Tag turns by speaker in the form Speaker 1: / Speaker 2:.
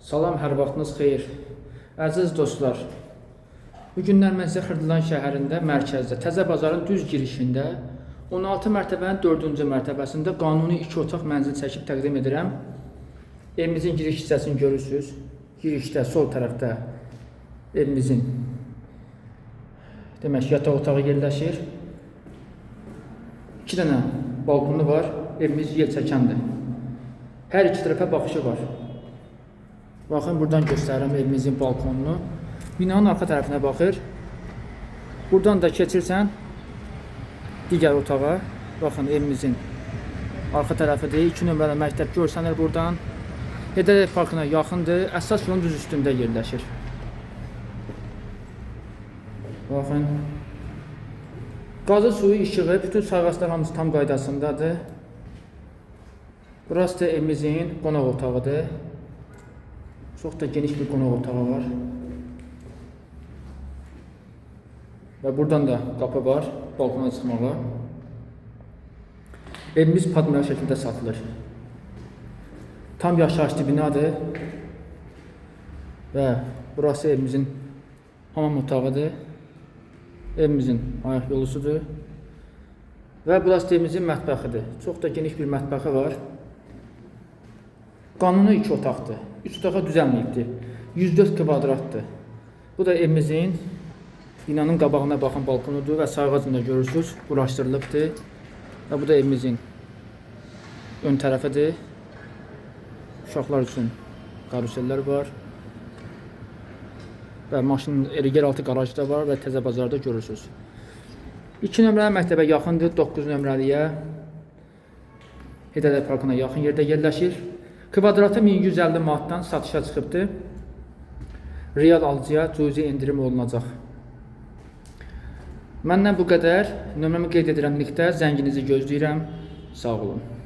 Speaker 1: Salam, hər vaxtınız xeyir. Əziz dostlar, bu günlər mən sizə Xırdalan şəhərində, mərkəzdə, Təzə Bazarın düz girişində 16 mərtəbənin 4-cü mərtəbəsində qanuni 2 otaq mənzil çəkib təqdim edirəm. Evimizin giriş hissəsini görürsünüz. Girişdə, sol tərəfdə evimizin yataq otağı yerləşir. 2 dənə balkonu var, evimiz yer çəkəndir. Hər iki tərəfə baxışı var. Baxın, buradan göstərirəm evimizin balkonunu. Binanın arxa tərəfinə baxır. Buradan da keçirsən digər otağa. Baxın, evimizin arxa tərəfidir. 2 nömrəli məktəb görsənir buradan. Hədəli parkına yaxındır. Əsas yolun düz üstündə yerləşir. Baxın. Qazı, suyu, işığı, bütün sayğaclar hamısı tam qaydasındadır. Burası da evimizin qonaq otağıdır. Çox da geniş bir qonaq otağı var. Və buradan da qapı var, balkona çıxmağa. Evimiz padmel şəkildə satılır. Tam yaşayışlı binadır. Və burası evimizin hamam otağıdır. Evimizin ayaq yolusudur. Və burası evimizin mətbəxidir. Çox da geniş bir mətbəxi var. Qanuni 2 otaqdır. 3 otağa düzəlməyibdir. 104 kvadratdır. Bu da evimizin binanın qabağına baxan balkonudur və sayğacını görürsünüz, quraşdırılıbdır. Və bu da evimizin ön tərəfidir. Uşaqlar üçün karusellər var. Və maşının yeraltı qarajda var və Təzə Bazarda görürsünüz. 2 nömrəli məktəbə yaxındır, 9 nömrəliyə Hədəli parkına yaxın yerdə yerləşir. Kvadratı 1150 manatdan satışa çıxıbdır. Real alıcıya cüzi indirim olunacaq. Məndən bu qədər. Nömrəmi qeyd edirəm linkdə. Zənginizi gözləyirəm. Sağ olun.